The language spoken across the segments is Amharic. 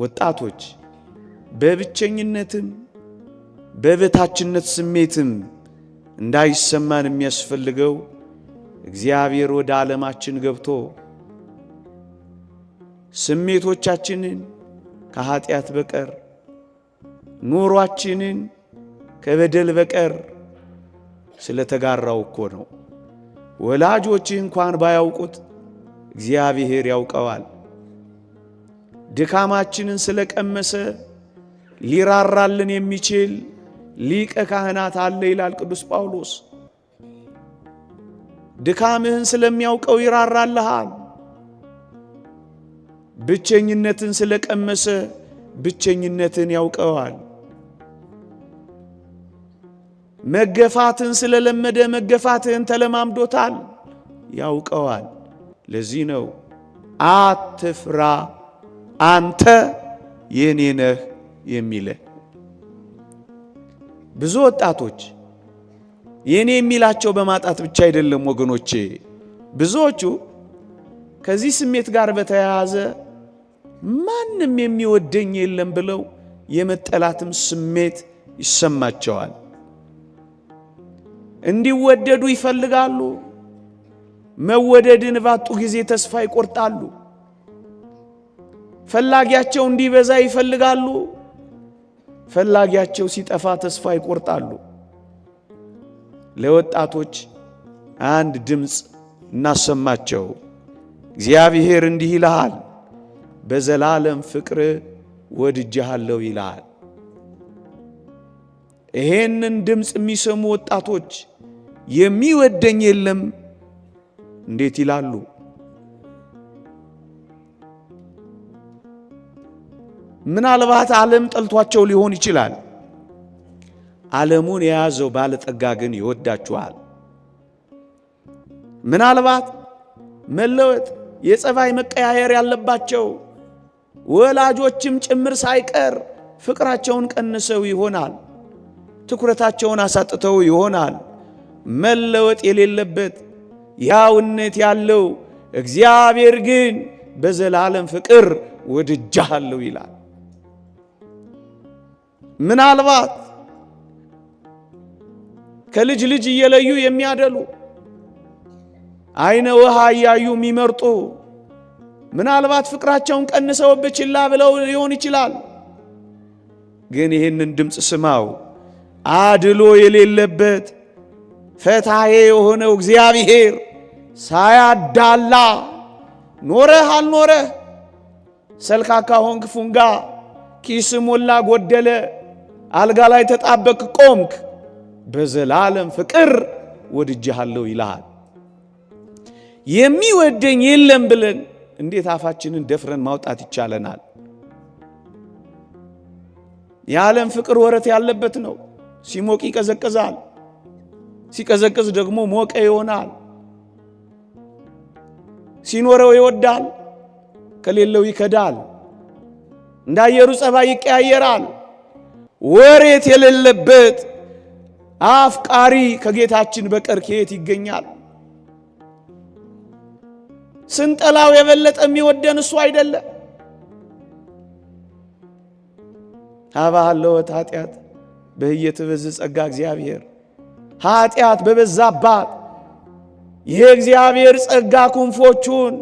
ወጣቶች በብቸኝነትም በበታችነት ስሜትም እንዳይሰማን የሚያስፈልገው እግዚአብሔር ወደ ዓለማችን ገብቶ ስሜቶቻችንን ከኃጢአት በቀር ኑሯችንን ከበደል በቀር ስለተጋራው እኮ ነው። ወላጆች እንኳን ባያውቁት እግዚአብሔር ያውቀዋል። ድካማችንን ስለቀመሰ ሊራራልን የሚችል ሊቀ ካህናት አለ ይላል ቅዱስ ጳውሎስ። ድካምህን ስለሚያውቀው ይራራልሃል። ብቸኝነትን ስለቀመሰ ብቸኝነትን ያውቀዋል። መገፋትን ስለለመደ መገፋትን ተለማምዶታል፣ ያውቀዋል። ለዚህ ነው አትፍራ አንተ የኔ ነህ የሚለው። ብዙ ወጣቶች የኔ የሚላቸው በማጣት ብቻ አይደለም ወገኖቼ። ብዙዎቹ ከዚህ ስሜት ጋር በተያያዘ ማንም የሚወደኝ የለም ብለው የመጠላትም ስሜት ይሰማቸዋል። እንዲወደዱ ይፈልጋሉ። መወደድን ባጡ ጊዜ ተስፋ ይቆርጣሉ። ፈላጊያቸው እንዲበዛ ይፈልጋሉ። ፈላጊያቸው ሲጠፋ ተስፋ ይቆርጣሉ። ለወጣቶች አንድ ድምፅ እናሰማቸው። እግዚአብሔር እንዲህ ይልሃል፣ በዘላለም ፍቅር ወድጄሃለሁ ይልሃል። ይሄንን ድምፅ የሚሰሙ ወጣቶች የሚወደኝ የለም እንዴት ይላሉ? ምናልባት ዓለም ጠልቷቸው ሊሆን ይችላል። ዓለሙን የያዘው ባለጠጋ ግን ይወዳችኋል። ምናልባት መለወጥ የጸባይ መቀያየር ያለባቸው ወላጆችም ጭምር ሳይቀር ፍቅራቸውን ቀንሰው ይሆናል። ትኩረታቸውን አሳጥተው ይሆናል። መለወጥ የሌለበት ያውነት ያለው እግዚአብሔር ግን በዘላለም ፍቅር ወድጄሃለሁ ይላል። ምናልባት ከልጅ ልጅ እየለዩ የሚያደሉ አይነ ውሃ እያዩ የሚመርጡ ምናልባት ፍቅራቸውን ቀንሰው ብችላ ብለው ሊሆን ይችላል። ግን ይህንን ድምፅ ስማው። አድሎ የሌለበት ፈታሄ የሆነው እግዚአብሔር ሳያዳላ ኖረህ አልኖረህ፣ ሰልካካ ሆንክ ፉንጋ፣ ኪስ ሞላ ጎደለ፣ አልጋ ላይ ተጣበቅ ቆምክ፣ በዘላለም ፍቅር ወድጄሃለሁ ይልሃል። የሚወደኝ የለም ብለን እንዴት አፋችንን ደፍረን ማውጣት ይቻለናል? የዓለም ፍቅር ወረት ያለበት ነው። ሲሞቅ ይቀዘቅዛል፣ ሲቀዘቅዝ ደግሞ ሞቀ ይሆናል። ሲኖረው ይወዳል፣ ከሌለው ይከዳል። እንዳየሩ ጸባይ ይቀያየራል። ወሬት የሌለበት አፍቃሪ ከጌታችን በቀር ከየት ይገኛል? ስንጠላው የበለጠ የሚወደን እሱ አይደለ? አባሃለወት ኃጢአት በህየት በዝ ጸጋ እግዚአብሔር ኃጢአት በበዛባት ይሄ እግዚአብሔር ጸጋ ክንፎቹን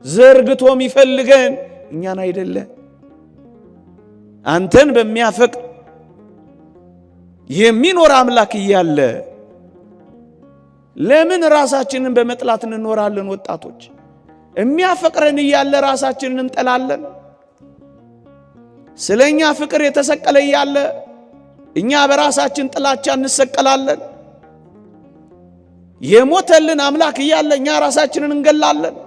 ዘርግቶ የሚፈልገን እኛን አይደለ? አንተን በሚያፈቅር የሚኖር አምላክ እያለ ለምን ራሳችንን በመጥላት እንኖራለን? ወጣቶች የሚያፈቅረን እያለ ራሳችንን እንጠላለን። ስለኛ ፍቅር የተሰቀለ እያለ እኛ በራሳችን ጥላቻ እንሰቀላለን። የሞተልን አምላክ እያለ እኛ ራሳችንን እንገላለን።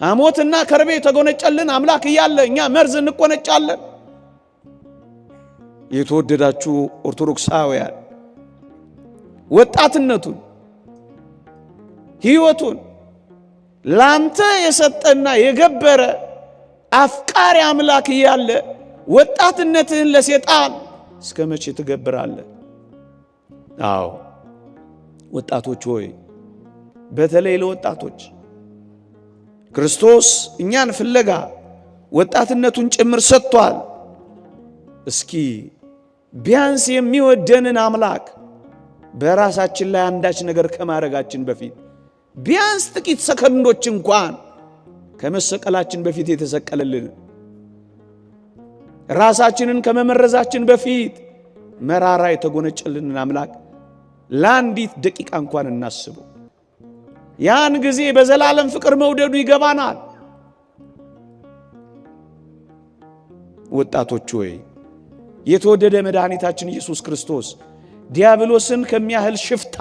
ሐሞትና ከርቤ የተጎነጨልን አምላክ እያለ እኛ መርዝ እንቆነጫለን። የተወደዳችሁ ኦርቶዶክሳውያን ወጣትነቱን ሕይወቱን ላንተ የሰጠና የገበረ አፍቃሪ አምላክ እያለ ወጣትነትህን ለሰይጣን እስከ መቼ ትገብራለህ? አዎ ወጣቶች ሆይ፣ በተለይ ለወጣቶች ክርስቶስ እኛን ፍለጋ ወጣትነቱን ጭምር ሰጥቷል። እስኪ ቢያንስ የሚወደንን አምላክ በራሳችን ላይ አንዳች ነገር ከማድረጋችን በፊት ቢያንስ ጥቂት ሰከንዶች እንኳን ከመሰቀላችን በፊት የተሰቀለልን ራሳችንን ከመመረዛችን በፊት መራራ የተጎነጨልንን አምላክ ለአንዲት ደቂቃ እንኳን እናስበው። ያን ጊዜ በዘላለም ፍቅር መውደዱ ይገባናል። ወጣቶች ሆይ የተወደደ መድኃኒታችን ኢየሱስ ክርስቶስ ዲያብሎስን ከሚያህል ሽፍታ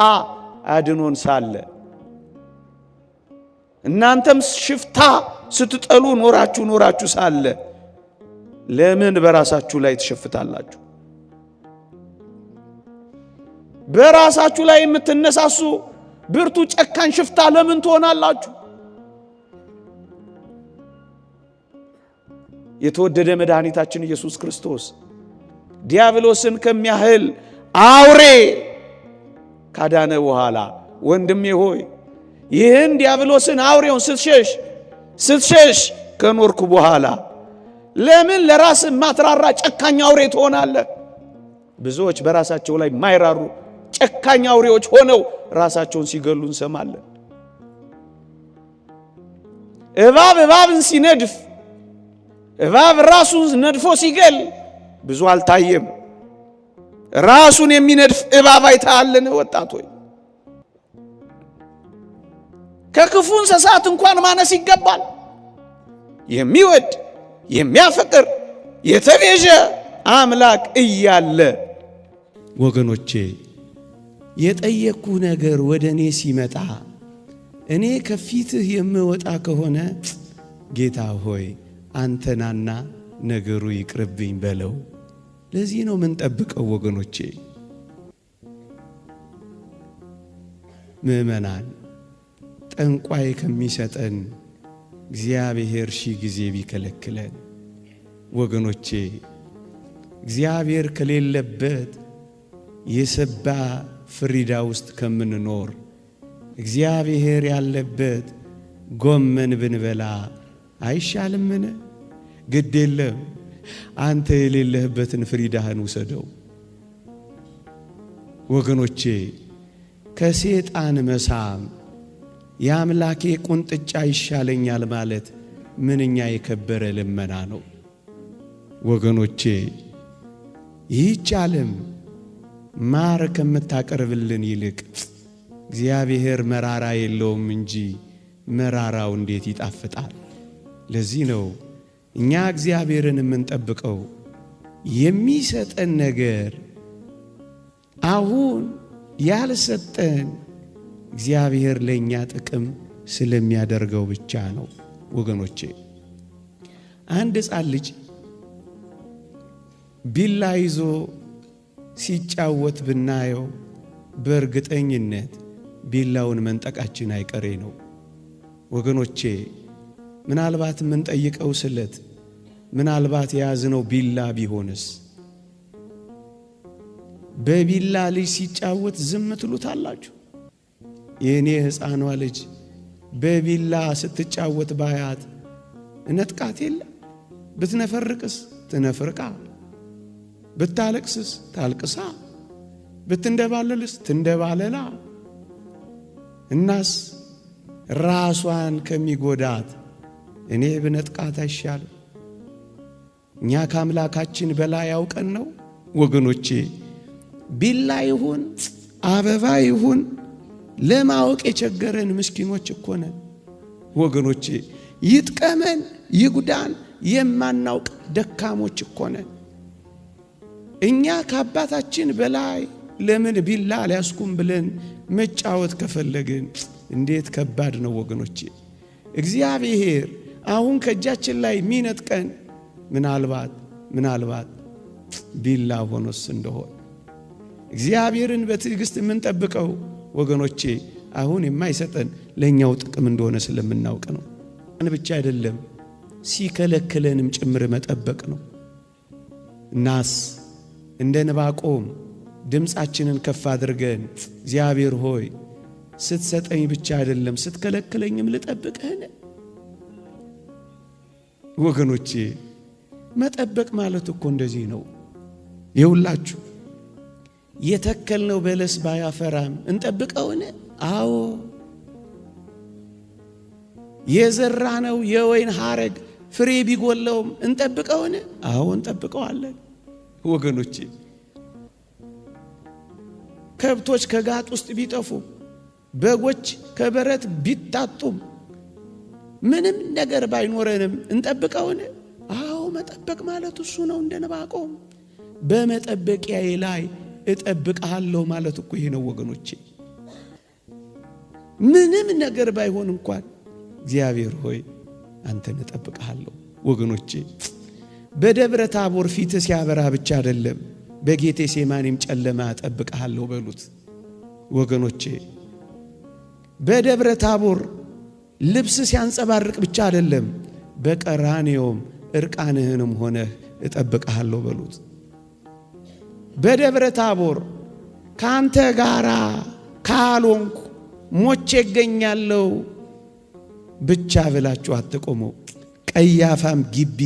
አድኖን ሳለ እናንተም ሽፍታ ስትጠሉ ኖራችሁ ሳለ ለምን በራሳችሁ ላይ ትሸፍታላችሁ? በራሳችሁ ላይ የምትነሳሱ ብርቱ ጨካኝ ሽፍታ ለምን ትሆናላችሁ? የተወደደ መድኃኒታችን ኢየሱስ ክርስቶስ ዲያብሎስን ከሚያህል አውሬ ካዳነ በኋላ ወንድሜ ሆይ ይህን ዲያብሎስን አውሬውን ስትሸሽ ከኖርኩ በኋላ ለምን ለራስ ማትራራ ጨካኝ አውሬ ትሆናለህ? ብዙዎች በራሳቸው ላይ ማይራሩ ጨካኝ አውሬዎች ሆነው ራሳቸውን ሲገሉ እንሰማለን። እባብን ሲነድፍ እባብ ራሱን ነድፎ ሲገል ብዙ አልታየም። ራሱን የሚነድፍ እባብ አይተሃልን? ወጣቶች ከክፉ እንስሳት እንኳን ማነስ ይገባል። የሚወድ የሚያፈቅር የተቤዠ አምላክ እያለ ወገኖቼ የጠየቅኩ ነገር ወደ እኔ ሲመጣ እኔ ከፊትህ የምወጣ ከሆነ ጌታ ሆይ አንተናና ነገሩ ይቅርብኝ በለው። ለዚህ ነው ምን ጠብቀው ወገኖቼ። ምእመናን ጠንቋይ ከሚሰጠን እግዚአብሔር ሺህ ጊዜ ቢከለክለን ወገኖቼ እግዚአብሔር ከሌለበት የሰባ ፍሪዳ ውስጥ ከምንኖር እግዚአብሔር ያለበት ጎመን ብንበላ አይሻልምን? ግድ የለም አንተ የሌለህበትን ፍሪዳህን ውሰደው። ወገኖቼ ከሰይጣን መሳም የአምላኬ ቁንጥጫ ይሻለኛል ማለት ምንኛ የከበረ ልመና ነው። ወገኖቼ ይህች ዓለም ማር ከምታቀርብልን ይልቅ እግዚአብሔር መራራ የለውም እንጂ መራራው እንዴት ይጣፍጣል። ለዚህ ነው እኛ እግዚአብሔርን የምንጠብቀው የሚሰጠን ነገር አሁን ያልሰጠን እግዚአብሔር ለኛ ጥቅም ስለሚያደርገው ብቻ ነው። ወገኖቼ አንድ ሕፃን ልጅ ቢላ ይዞ ሲጫወት ብናየው በእርግጠኝነት ቢላውን መንጠቃችን አይቀሬ ነው። ወገኖቼ ምናልባት ምን ጠይቀው ስለት ምናልባት የያዝነው ቢላ ቢሆንስ? በቢላ ልጅ ሲጫወት ዝም ትሉታላችሁ? የኔ ሕፃኗ ልጅ በቢላ ስትጫወት ባያት እነጥቃት የለ? ብትነፈርቅስ ትነፍርቃ፣ ብታለቅስስ ታልቅሳ፣ ብትንደባለልስ ትንደባለላ። እናስ ራሷን ከሚጎዳት እኔ ብነጥቃት አይሻልም? እኛ ከአምላካችን በላይ ያውቀን ነው ወገኖቼ። ቢላ ይሁን አበባ ይሁን ለማወቅ የቸገረን ምስኪኖች እኮ ነን ወገኖቼ። ይጥቀመን ይጉዳን የማናውቅ ደካሞች እኮ ነን። እኛ ከአባታችን በላይ ለምን ቢላ ሊያስኩም ብለን መጫወት ከፈለግን እንዴት ከባድ ነው ወገኖቼ። እግዚአብሔር አሁን ከእጃችን ላይ ሚነጥቀን ምናልባት ቢላ ሆኖስ እንደሆነ እግዚአብሔርን በትዕግስት የምንጠብቀው ወገኖቼ አሁን የማይሰጠን ለኛው ጥቅም እንደሆነ ስለምናውቅ ነው። ብቻ አይደለም ሲከለክለንም ጭምር መጠበቅ ነው። እናስ እንደ ዕንባቆም ድምፃችንን ከፍ አድርገን እግዚአብሔር ሆይ ስትሰጠኝ ብቻ አይደለም ስትከለክለኝም ልጠብቅህ። ወገኖቼ መጠበቅ ማለት እኮ እንደዚህ ነው። ይውላችሁ የተከልነው በለስ ባያፈራም እንጠብቀውን? አዎ። የዘራነው የወይን ሐረግ ፍሬ ቢጎለውም እንጠብቀውን? አዎ እንጠብቀዋለን። ወገኖቼ ከብቶች ከጋጥ ውስጥ ቢጠፉ፣ በጎች ከበረት ቢታጡም፣ ምንም ነገር ባይኖረንም እንጠብቀውን? አዎ መጠበቅ ማለት እሱ ነው። እንደ ዕንባቆም በመጠበቂያዬ ላይ እጠብቅሃለሁ ማለት እኮ ይሄ ነው ወገኖቼ። ምንም ነገር ባይሆን እንኳን እግዚአብሔር ሆይ አንተን እጠብቅሃለሁ። ወገኖቼ በደብረ ታቦር ፊት ሲያበራ ብቻ አይደለም፣ በጌቴሴማኒም ጨለማ እጠብቅሃለሁ በሉት። ወገኖቼ በደብረ ታቦር ልብስ ሲያንጸባርቅ ብቻ አይደለም፣ በቀራንዮም እርቃንህንም ሆነህ እጠብቅሃለሁ በሉት። በደብረ ታቦር ካንተ ጋራ ካልሆንኩ ሞቼ እገኛለሁ ብቻ ብላችሁ አትቆሙ። ቀያፋም ግቢ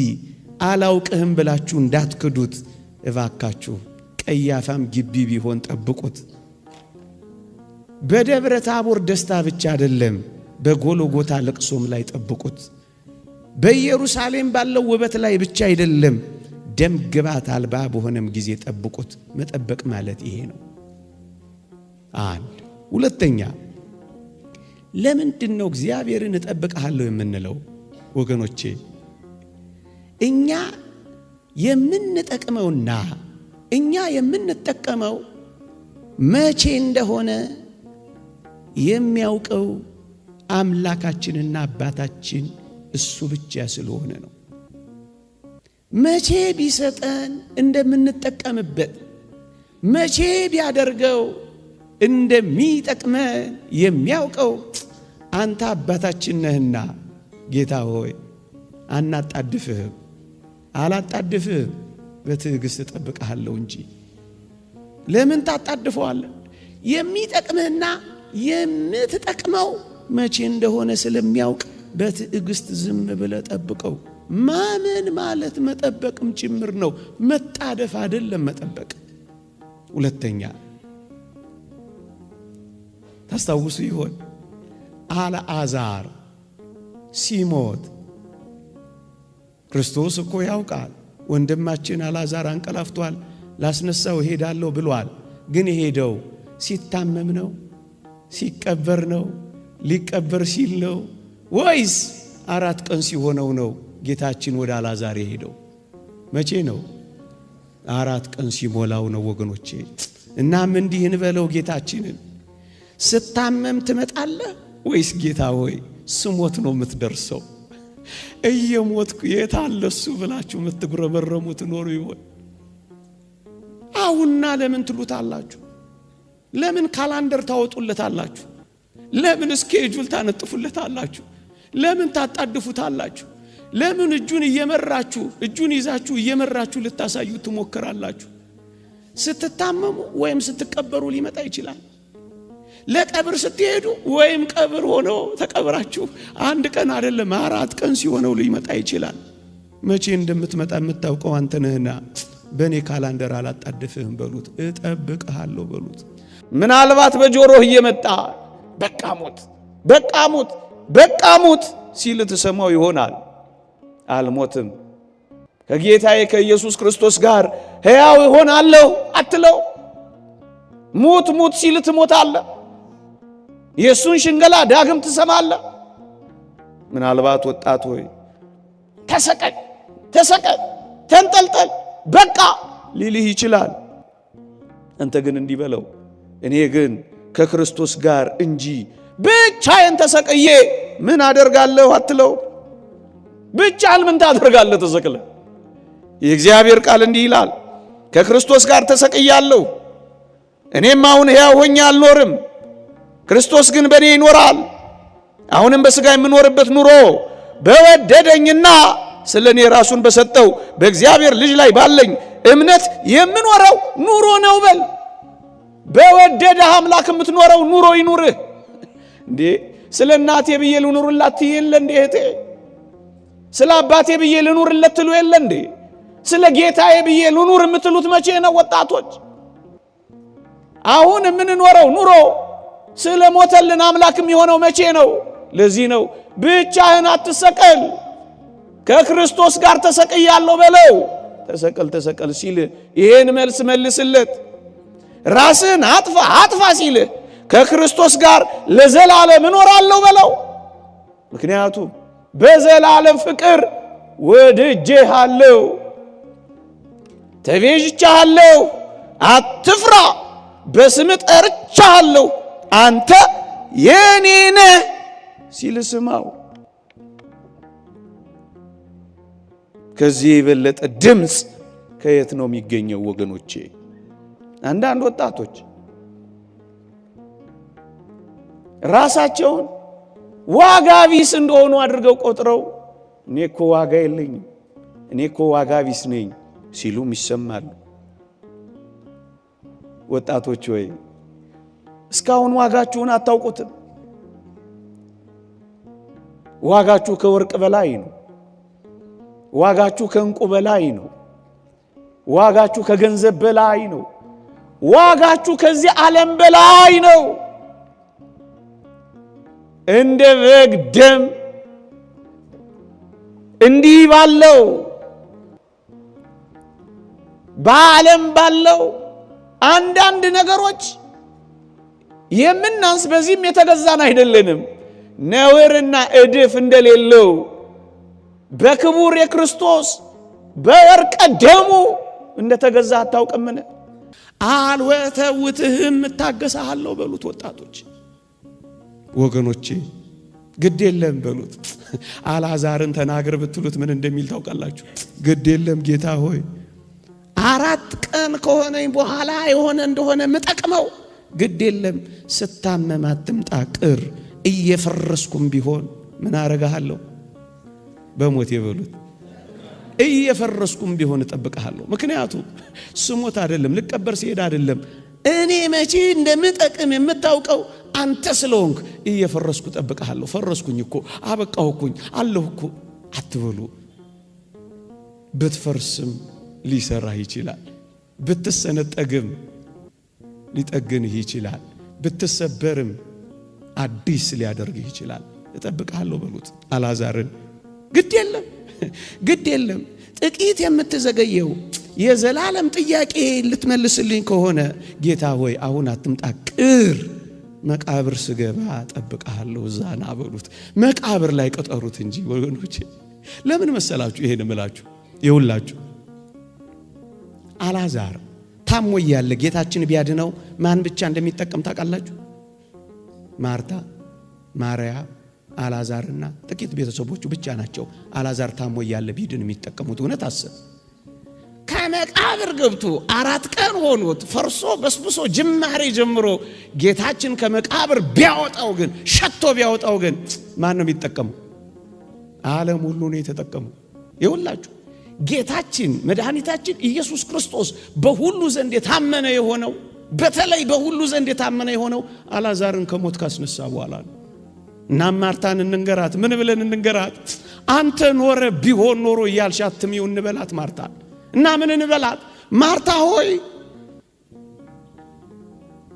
አላውቅህም ብላችሁ እንዳትክዱት እባካችሁ። ቀያፋም ግቢ ቢሆን ጠብቁት። በደብረ ታቦር ደስታ ብቻ አይደለም፣ በጎልጎታ ለቅሶም ላይ ጠብቁት። በኢየሩሳሌም ባለው ውበት ላይ ብቻ አይደለም፣ ደም ግባት አልባ በሆነም ጊዜ ጠብቁት። መጠበቅ ማለት ይሄ ነው። አንድ ሁለተኛ ለምንድን ነው እግዚአብሔርን እጠብቅሃለሁ የምንለው? ወገኖቼ እኛ የምንጠቅመውና እኛ የምንጠቀመው መቼ እንደሆነ የሚያውቀው አምላካችንና አባታችን እሱ ብቻ ስለሆነ ነው። መቼ ቢሰጠን እንደምንጠቀምበት፣ መቼ ቢያደርገው እንደሚጠቅመን የሚያውቀው አንተ አባታችን ነህና ጌታ ሆይ አናጣድፍህም፣ አላጣድፍህም፣ በትዕግስት እጠብቅሃለሁ እንጂ። ለምን ታጣድፈዋለህ? የሚጠቅምህና የምትጠቅመው መቼ እንደሆነ ስለሚያውቅ በትዕግስት ዝም ብለህ ጠብቀው። ማመን ማለት መጠበቅም ጭምር ነው፣ መጣደፍ አይደለም መጠበቅ። ሁለተኛ ታስታውሱ ይሆን አልዓዛር ሲሞት ክርስቶስ እኮ ያውቃል ወንድማችን አልዓዛር አንቀላፍቷል፣ ላስነሳው እሄዳለሁ ብሏል። ግን የሄደው ሲታመም ነው? ሲቀበር ነው? ሊቀበር ሲል ነው? ወይስ 4 ቀን ሲሆነው ነው ጌታችን ወደ አልዓዛር የሄደው? መቼ ነው? 4 ቀን ሲሞላው ነው ወገኖቼ። እናም እንዲህ እንበለው ጌታችንን፣ ስታመም ትመጣለህ ወይስ ጌታ ሆይ ስሞት ነው የምትደርሰው? እየሞትኩ የት አለ እሱ ብላችሁ የምትጉረመረሙት ኖሩ ይሆን? አሁንና ለምን ትሉታላችሁ? ለምን ካላንደር ታወጡለታላችሁ? ለምን ስኬጁል ታነጥፉለታላችሁ? ለምን ታጣድፉታላችሁ? ለምን እጁን ይዛችሁ እየመራችሁ ልታሳዩ ትሞክራላችሁ? ስትታመሙ ወይም ስትቀበሩ ሊመጣ ይችላል። ለቀብር ስትሄዱ ወይም ቀብር ሆኖ ተቀብራችሁ 1 ቀን አይደለም 4 ቀን ሲሆነው ሊመጣ ይችላል። መቼ እንደምትመጣ የምታውቀው አንተ ነህና በእኔ ካላንደር አላጣድፍህም በሉት፣ እጠብቅሃለሁ በሉት። ምናልባት በጆሮህ እየመጣ በቃ ሞት ሲል ትሰማው ይሆናል። አልሞትም ከጌታዬ ከኢየሱስ ክርስቶስ ጋር ሕያው እሆናለሁ አትለው። ሙት ሲል ትሞታለህ። የሱን ሽንገላ ዳግም ትሰማለህ። ምናልባት ወጣት ሆይ ተሰቀል፣ ተንጠልጠል በቃ ሊልህ ይችላል። አንተ ግን እንዲህ በለው፣ እኔ ግን ከክርስቶስ ጋር እንጂ ብቻዬን ተሰቅዬ ምን አደርጋለሁ አትለው። ብቻህን ምን ታደርጋለህ ተሰቅለ? የእግዚአብሔር ቃል እንዲህ ይላል፣ ከክርስቶስ ጋር ተሰቅያለሁ፣ እኔም አሁን ሕያው ሆኜ አልኖርም፣ ክርስቶስ ግን በእኔ ይኖራል። አሁንም በሥጋ የምኖርበት ኑሮ በወደደኝና ስለ እኔ ራሱን በሰጠው በእግዚአብሔር ልጅ ላይ ባለኝ እምነት የምኖረው ኑሮ ነው በል። በወደደህ አምላክ የምትኖረው ኑሮ ይኑርህ። እንዴ ስለ እናቴ ብዬ ልኑርላት የለ እንዴ እህቴ? ስለ አባቴ ብዬ ልኑርለት ትሉ የለ እንዴ? ስለ ጌታዬ ብዬ ልኑር የምትሉት መቼ ነው ወጣቶች? አሁን የምንኖረው ኑሮ ስለ ሞተልን አምላክ የሚሆነው መቼ ነው? ለዚህ ነው ብቻህን አትሰቀል፣ ከክርስቶስ ጋር ተሰቅያለሁ በለው። ተሰቀል ሲል ይሄን መልስ መልስለት። ራስን አጥፋ ሲል ከክርስቶስ ጋር ለዘላለም እኖራለሁ በለው። ምክንያቱም በዘላለም ፍቅር ወድጄሃለሁ፣ ተቤዥቻለሁ፣ አትፍራ፣ በስም ጠርቻለሁ፣ አንተ የኔ ነህ ሲል ስማው። ከዚህ የበለጠ ድምፅ ከየት ነው የሚገኘው ወገኖቼ? አንዳንድ ወጣቶች ራሳቸውን ዋጋ ቢስ እንደሆኑ አድርገው ቆጥረው እኔ እኮ ዋጋ የለኝም፣ እኔ እኮ ዋጋ ቢስ ነኝ ሲሉም ይሰማሉ። ወጣቶች ወይ እስካሁን ዋጋችሁን አታውቁትም። ዋጋችሁ ከወርቅ በላይ ነው። ዋጋችሁ ከእንቁ በላይ ነው። ዋጋችሁ ከገንዘብ በላይ ነው። ዋጋችሁ ከዚህ ዓለም በላይ ነው። እንደ በግ ደም እንዲህ ባለው በዓለም ባለው አንዳንድ ነገሮች የምናንስ በዚህም የተገዛን አይደለንም። ነውርና እድፍ እንደሌለው በክቡር የክርስቶስ በወርቀ ደሙ እንደተገዛ አታውቅምን? አልወተውትህም እታገሳለሁ በሉት። ወጣቶች ወገኖቼ ግድ የለም በሉት። አልዓዛርን ተናገር ብትሉት ምን እንደሚል ታውቃላችሁ? ግድ የለም ጌታ ሆይ 4 ቀን ከሆነኝ በኋላ የሆነ እንደሆነ ምጠቅመው፣ ግድ የለም ስታመም አትምጣ ቅር፣ እየፈረስኩም ቢሆን ምን አረጋለሁ? በሞት የበሉት እየፈረስኩም ቢሆን እጠብቅሃለሁ። ምክንያቱም ስሞት አይደለም ልቀበር ሲሄድ አይደለም፣ እኔ መቼ እንደምጠቅም የምታውቀው አንተ ስለሆንክ እየፈረስኩ እጠብቅሃለሁ። ፈረስኩኝ እኮ አበቃሁኩኝ አለሁ እኮ አትበሉ። ብትፈርስም ሊሰራህ ይችላል፣ ብትሰነጠግም ሊጠግንህ ይችላል፣ ብትሰበርም አዲስ ሊያደርግህ ይችላል። እጠብቅሃለሁ በሉት አልዓዛርን። ግድ የለም ጥቂት የምትዘገየው የዘላለም ጥያቄ ልትመልስልኝ ከሆነ ጌታ ሆይ አሁን አትምጣ ቅር፣ መቃብር ስገባ እጠብቅሃለሁ እዛ ና በሉት። መቃብር ላይ ቀጠሩት እንጂ ወገኖቼ። ለምን መሰላችሁ ይሄን እምላችሁ? ይውላችሁ አልዓዛር ታሞ እያለ ጌታችን ቢያድነው ማን ብቻ እንደሚጠቀም ታውቃላችሁ? ማርታ፣ ማርያም፣ አልዓዛርና ጥቂት ቤተሰቦቹ ብቻ ናቸው አልዓዛር ታሞ እያለ ቢድን የሚጠቀሙት። እውነት አስብ። ከመቃብር ገብቶ 4 ቀን ሆኖት ፈርሶ በስብሶ ጅማሬ ጀምሮ ጌታችን ከመቃብር ቢያወጣው ግን ሸቶ ቢያወጣው ግን ማን ነው የሚጠቀመው? ዓለም ሁሉ ነው የተጠቀመው። ይውላችሁ ጌታችን መድኃኒታችን ኢየሱስ ክርስቶስ በሁሉ ዘንድ የታመነ የሆነው በተለይ በሁሉ ዘንድ የታመነ የሆነው አልዓዛርን ከሞት ካስነሳ በኋላ ነው። እና ማርታን እንንገራት። ምን ብለን እንንገራት? አንተ ኖረ ቢሆን ኖሮ እያልሽ አትሚው እንበላት ማርታ። እና ምን እንበላት? ማርታ ሆይ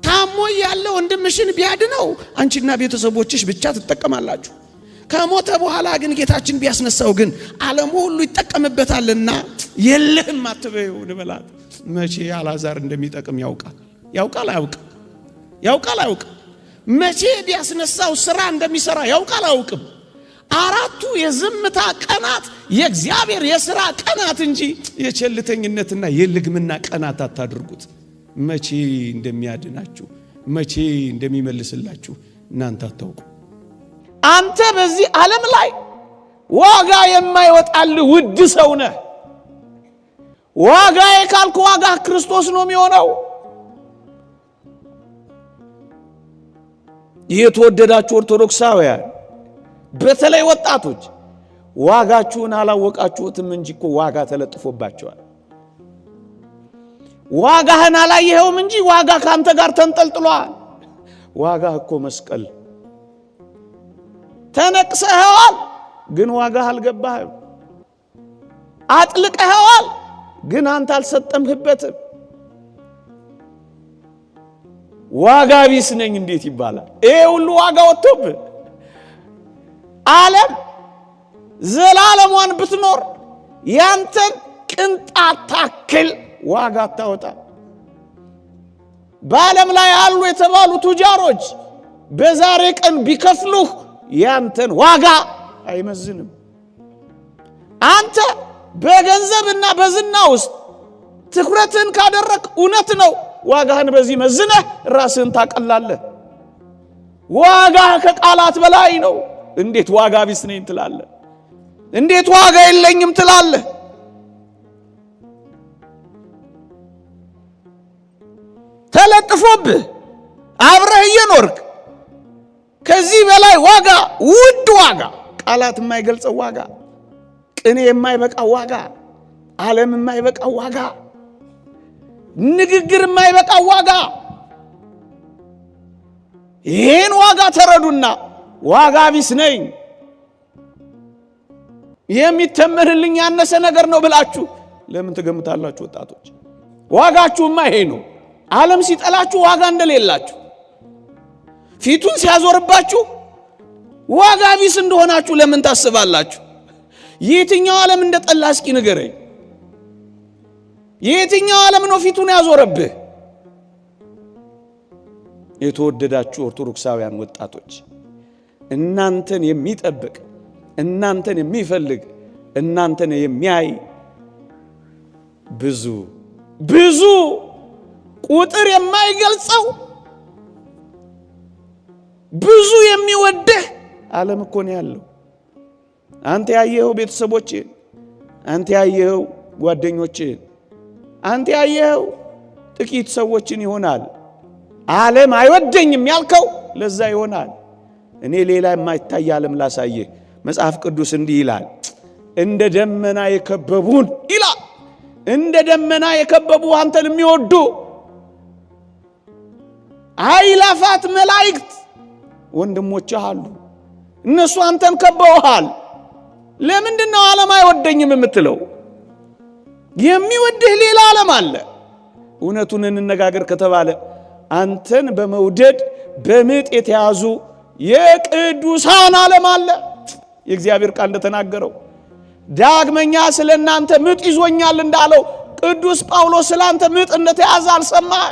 ታሞ ያለ ወንድምሽን ቢያድነው አንቺና ቤተሰቦችሽ ብቻ ትጠቀማላችሁ። ከሞተ በኋላ ግን ጌታችን ቢያስነሳው ግን ዓለም ሁሉ ይጠቀምበታልና የለህም አትበይው እንበላት። መቼ አልዓዛር እንደሚጠቅም ያውቃል አያውቅም? መቼ ቢያስነሳው ስራ እንደሚሰራ ያውቃል አያውቅም? 4ቱ የዝምታ ቀናት የእግዚአብሔር የሥራ ቀናት እንጂ የቸልተኝነትና የልግምና ቀናት አታድርጉት። መቼ እንደሚያድናችሁ መቼ እንደሚመልስላችሁ እናንተ አታውቁ። አንተ በዚህ ዓለም ላይ ዋጋ የማይወጣልህ ውድ ሰው ነህ። ዋጋዬ ካልኩ ዋጋ ክርስቶስ ነው የሚሆነው። የተወደዳችሁ ኦርቶዶክሳውያን በተለይ ወጣቶች ዋጋችሁን አላወቃችሁትም እንጂ እኮ ዋጋ ተለጥፎባቸዋል። ዋጋህን አላየኸውም እንጂ ዋጋ ካንተ ጋር ተንጠልጥሏል። ዋጋ እኮ መስቀል ተነቅሰኸዋል፣ ግን ዋጋ አልገባህም። አጥልቀኸዋል፣ ግን አንተ አልሰጠምህበትም። ዋጋ ቢስ ነኝ እንዴት ይባላል? ይሄ ሁሉ ዋጋ ወጥቶብህ ዓለም ዘላለሟን ብትኖር ያንተን ቅንጣት ታክል ዋጋ አታወጣ። በዓለም ላይ ያሉ የተባሉ ቱጃሮች በዛሬ ቀን ቢከፍሉህ ያንተን ዋጋ አይመዝንም። አንተ በገንዘብና በዝና ውስጥ ትኩረትን ካደረክ እውነት ነው ዋጋህን በዚህ መዝነህ ራስህን ታቀላለህ። ዋጋ ከቃላት በላይ ነው። እንዴት ዋጋ ቢስ ነኝ ትላለህ? እንዴት ዋጋ የለኝም ትላለህ? ተለጥፎብህ አብረህ እየኖርክ ከዚህ በላይ ዋጋ፣ ውድ ዋጋ፣ ቃላት የማይገልጸው ዋጋ፣ ቅኔ የማይበቃው ዋጋ፣ ዓለም የማይበቃው ዋጋ፣ ንግግር የማይበቃው ዋጋ። ይሄን ዋጋ ተረዱና ዋጋ ቢስ ነኝ የሚተመንልኝ ያነሰ ነገር ነው ብላችሁ ለምን ትገምታላችሁ? ወጣቶች ዋጋችሁማ ይሄ ነው። ዓለም ሲጠላችሁ ዋጋ እንደሌላችሁ፣ ፊቱን ሲያዞርባችሁ ዋጋ ቢስ እንደሆናችሁ ለምን ታስባላችሁ? የትኛው ዓለም እንደጠላ እስኪ ንገረኝ። የትኛው ዓለም ነው ፊቱን ያዞረብህ? የተወደዳችሁ ኦርቶዶክሳውያን ወጣቶች እናንተን የሚጠብቅ እናንተን የሚፈልግ እናንተን የሚያይ ብዙ ቁጥር የማይገልጸው ብዙ የሚወደህ ዓለም እኮ ነው ያለው። አንተ ያየኸው ቤተሰቦችህን፣ አንተ ያየኸው ጓደኞችህን፣ አንተ ያየኸው ጥቂት ሰዎችን ይሆናል። ዓለም አይወደኝም ያልከው ለዛ ይሆናል። እኔ ሌላ የማይታይ ዓለም ላሳየህ። መጽሐፍ ቅዱስ እንዲህ ይላል፣ እንደ ደመና የከበቡን ይላል። እንደ ደመና የከበቡ አንተን የሚወዱ አእላፋት መላእክት ወንድሞችህ አሉ። እነሱ አንተን ከበውሃል። ለምንድን ነው ዓለም አይወደኝም የምትለው? የሚወድህ ሌላ ዓለም አለ። እውነቱን እንነጋገር ከተባለ አንተን በመውደድ በምጥ የተያዙ የቅዱሳን ዓለም አለ። የእግዚአብሔር ቃል እንደተናገረው ዳግመኛ ስለናንተ ምጥ ይዞኛል እንዳለው ቅዱስ ጳውሎስ ስላንተ ምጥ እንደተያዘ አልሰማህ?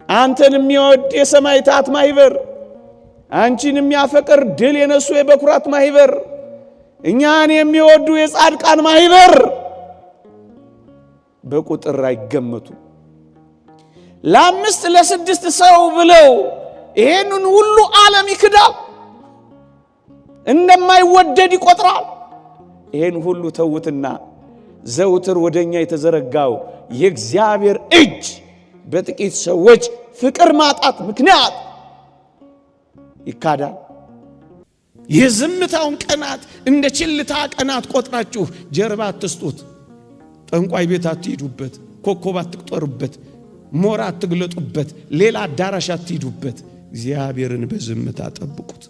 አንተን የሚወድ የሰማዕታት ማህበር፣ አንቺን የሚያፈቅር ድል የነሱ የበኩራት ማህበር፣ እኛን የሚወዱ የጻድቃን ማህበር በቁጥር አይገመቱ። ለአምስት ለስድስት ሰው ብለው ይሄንን ሁሉ ዓለም ይክዳል፣ እንደማይወደድ ይቆጥራል። ይሄን ሁሉ ተውትና ዘውትር ወደኛ የተዘረጋው የእግዚአብሔር እጅ በጥቂት ሰዎች ፍቅር ማጣት ምክንያት ይካዳል። የዝምታውን ቀናት እንደ ችልታ ቀናት ቆጥራችሁ ጀርባ አትስጡት። ጠንቋይ ቤት አትሂዱበት፣ ኮከብ አትቁጠሩበት፣ ሞራ አትግለጡበት፣ ሌላ አዳራሽ አትሂዱበት። እግዚአብሔርን በዝምታ ጠብቁት።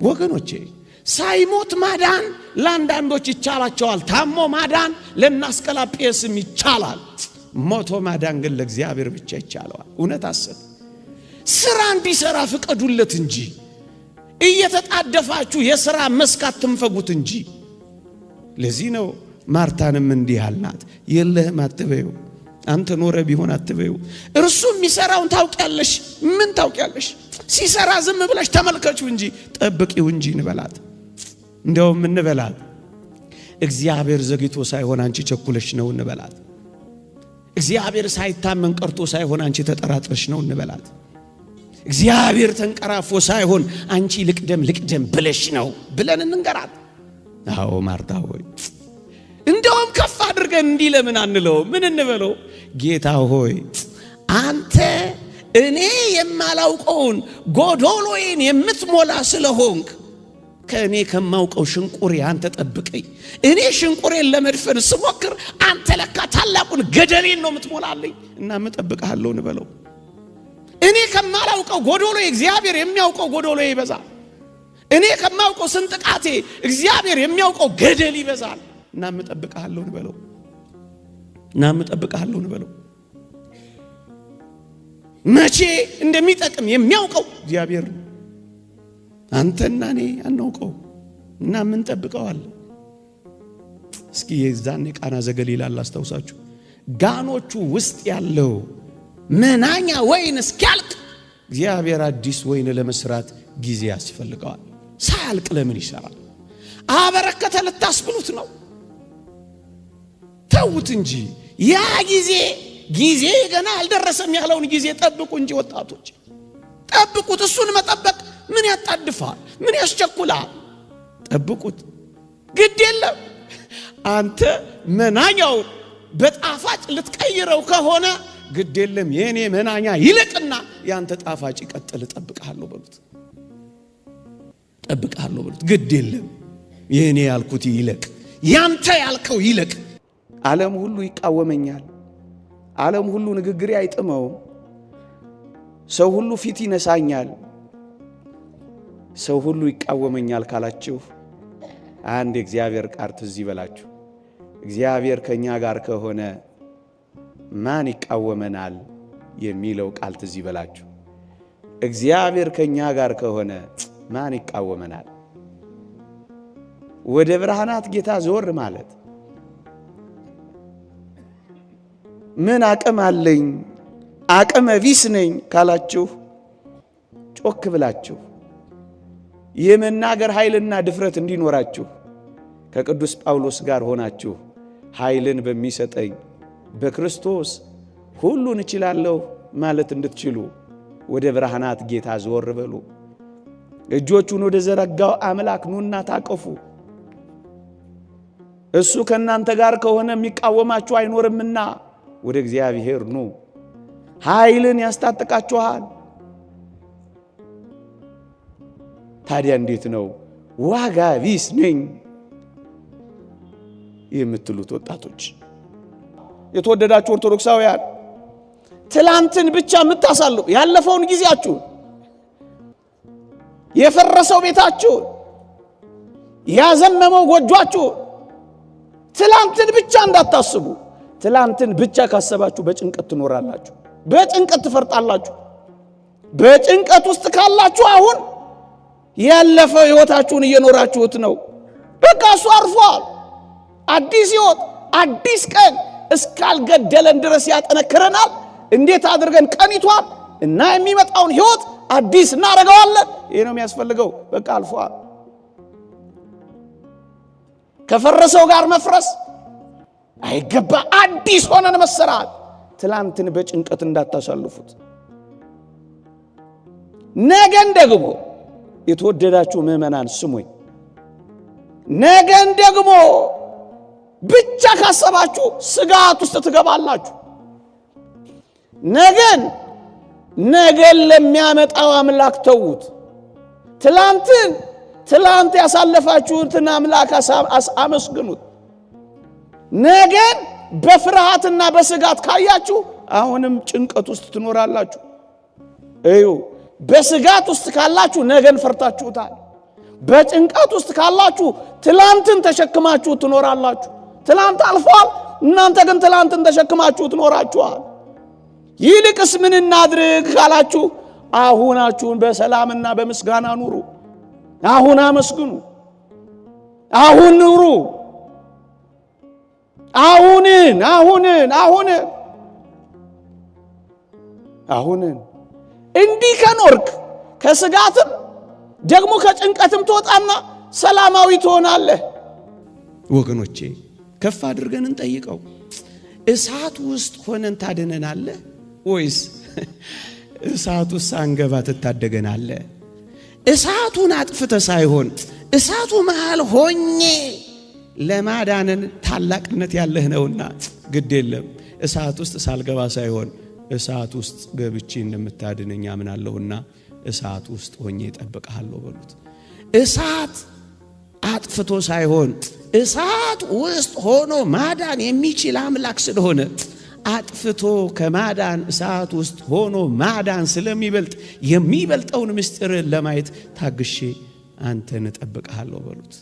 ወገኖቼ ሳይሞት ማዳን ለአንዳንዶች ይቻላቸዋል። ታሞ ማዳን ለናስቀላጴስም ይቻላል። ሞቶ ማዳን ግን ለእግዚአብሔር ብቻ ይቻለዋል። እውነት አሰብ ስራ እንዲሰራ ፍቀዱለት እንጂ እየተጣደፋችሁ የሥራ መስካት ትንፈጉት እንጂ። ለዚህ ነው ማርታንም እንዲህ አልናት፣ የለህም አትበይው፣ አንተ ኖረ ቢሆን አትበይው። እርሱ የሚሰራውን ታውቂያለሽ። ምን ታውቂያለሽ? ሲሰራ ዝም ብለሽ ተመልከቹ እንጂ ጠብቂው እንጂ እንበላት። እንደውም እንበላት እግዚአብሔር ዘግይቶ ሳይሆን አንቺ ቸኩለሽ ነው እንበላት። እግዚአብሔር ሳይታመን ቀርቶ ሳይሆን አንቺ ተጠራጥረሽ ነው እንበላት። እግዚአብሔር ተንቀራፎ ሳይሆን አንቺ ልቅደም ብለሽ ነው ብለን እንንገራት። አዎ ማርታ ሆይ እንደውም ከፍ አድርገን እንዲህ ለምን አንለው? ምን እንበለው? ጌታ ሆይ አንተ እኔ የማላውቀውን ጎዶሎዬን የምትሞላ ስለሆንክ ከእኔ ከማውቀው ሽንቁሬ አንተ ጠብቀኝ። እኔ ሽንቁሬን ለመድፈን ስሞክር አንተ ለካ ታላቁን ገደሌን ነው የምትሞላልኝ እና መጠብቅሃለሁ እንበለው። እኔ ከማላውቀው ጎዶሎ እግዚአብሔር የሚያውቀው ጎዶሎ ይበዛል። እኔ ከማውቀው ስንጥቃቴ እግዚአብሔር የሚያውቀው ገደል ይበዛል። እና እጠብቅሃለሁ እንበለው፣ እና እጠብቅሃለሁ እንበለው። መቼ እንደሚጠቅም የሚያውቀው እግዚአብሔር ነው። አንተና እኔ አናውቀው እና ምን ጠብቀዋል? እስኪ የዛኔ ቃና ዘገሊላ አስታውሳችሁ፣ ጋኖቹ ውስጥ ያለው መናኛ ወይን እስኪያልቅ እግዚአብሔር አዲስ ወይን ለመስራት ጊዜ ያስፈልገዋል። ሳያልቅ ለምን ይሰራል? አበረከተ ልታስብሉት ነው? ተውት እንጂ ያ ጊዜ ገና አልደረሰም ያለውን ጊዜ ጠብቁ እንጂ ወጣቶች ጠብቁት። እሱን መጠበቅ ምን ያጣድፋል? ምን ያስቸኩላል? ጠብቁት፣ ግድ የለም። አንተ መናኛው በጣፋጭ ልትቀይረው ከሆነ ግድ የለም፣ የኔ መናኛ ይልቅና ያንተ ጣፋጭ ይቀጥል። ጠብቅሃለሁ በሉት፣ ጠብቅሃለሁ በሉት። ግድ የለም፣ የኔ ያልኩት ይልቅ፣ ያንተ ያልከው ይልቅ። ዓለም ሁሉ ይቃወመኛል፣ ዓለም ሁሉ ንግግሬ አይጥመው፣ ሰው ሁሉ ፊት ይነሳኛል፣ ሰው ሁሉ ይቃወመኛል ካላችሁ አንድ እግዚአብሔር ቃል ትዝ ይበላችሁ። እግዚአብሔር ከኛ ጋር ከሆነ ማን ይቃወመናል የሚለው ቃል ትዝ ይበላችሁ። እግዚአብሔር ከኛ ጋር ከሆነ ማን ይቃወመናል? ወደ ብርሃናት ጌታ ዞር ማለት ምን አቅም አለኝ አቅመ ቢስ ነኝ ካላችሁ ጮክ ብላችሁ የመናገር ኃይልና ድፍረት እንዲኖራችሁ ከቅዱስ ጳውሎስ ጋር ሆናችሁ ኃይልን በሚሰጠኝ በክርስቶስ ሁሉን እችላለሁ ማለት እንድትችሉ ወደ ብርሃናት ጌታ ዞር በሉ። እጆቹን ወደ ዘረጋው አምላክ ኑና ታቀፉ። እሱ ከናንተ ጋር ከሆነ የሚቃወማችሁ አይኖርምና ወደ እግዚአብሔር ኑ። ኃይልን ያስታጥቃችኋል። ታዲያ እንዴት ነው ዋጋ ቢስ ነኝ የምትሉት ወጣቶች? የተወደዳችሁ ኦርቶዶክሳውያን ትላንትን ብቻ የምታሳልፉ ያለፈውን ጊዜያችሁ፣ የፈረሰው ቤታችሁ፣ ያዘመመው ጎጆአችሁ ትላንትን ብቻ እንዳታስቡ። ትላንትን ብቻ ካሰባችሁ በጭንቀት ትኖራላችሁ፣ በጭንቀት ትፈርጣላችሁ። በጭንቀት ውስጥ ካላችሁ አሁን ያለፈው ህይወታችሁን እየኖራችሁት ነው። በቃ እሱ አርፏል። አዲስ ህይወት አዲስ ቀን እስካልገደለን ድረስ ያጠነክረናል። እንዴት አድርገን ቀኒቷን እና የሚመጣውን ህይወት አዲስ እናደርገዋለን? ይሄ ነው የሚያስፈልገው። በቃ አልፏል። ከፈረሰው ጋር መፍረስ አይገባ። አዲስ ሆነን መሰራት። ትላንትን በጭንቀት እንዳታሳልፉት። ነገን ደግሞ የተወደዳችሁ ምእመናን ስሙኝ፣ ነገን ደግሞ ብቻ ካሰባችሁ ስጋት ውስጥ ትገባላችሁ። ነገን ለሚያመጣው አምላክ ተዉት። ትላንት ያሳለፋችሁትን አምላክ አመስግኑት። ነገን በፍርሃትና በስጋት ካያችሁ አሁንም ጭንቀት ውስጥ ትኖራላችሁ። እዩ፣ በስጋት ውስጥ ካላችሁ ነገን ፈርታችሁታል። በጭንቀት ውስጥ ካላችሁ ትላንትን ተሸክማችሁ ትኖራላችሁ። ትላንት አልፏል፣ እናንተ ግን ትላንትን ተሸክማችሁ ትኖራችኋል። ይልቅስ ምን እናድርግ ካላችሁ አሁናችሁን በሰላምና በምስጋና ኑሩ። አሁን አመስግኑ፣ አሁን ኑሩ። አሁንን እንዲህ ከኖርክ ከስጋትም ደግሞ ከጭንቀትም ትወጣና ሰላማዊ ትሆናለህ። ወገኖቼ ከፍ አድርገን እንጠይቀው። እሳት ውስጥ ሆነን ታደነናለህ ወይስ እሳቱ ሳንገባ ትታደገናለህ? እሳቱን አጥፍተ ሳይሆን እሳቱ መሃል ሆኜ ለማዳንን ታላቅነት ያለህ ነውና ግድ የለም። እሳት ውስጥ ሳልገባ ሳይሆን እሳት ውስጥ ገብቼ እንደምታድነኝ አምናለሁና እሳት ውስጥ ሆኜ እጠብቅሃለሁ በሉት። እሳት አጥፍቶ ሳይሆን እሳት ውስጥ ሆኖ ማዳን የሚችል አምላክ ስለሆነ አጥፍቶ ከማዳን እሳት ውስጥ ሆኖ ማዳን ስለሚበልጥ የሚበልጠውን ምስጢር ለማየት ታግሼ አንተን እጠብቅሃለሁ በሉት።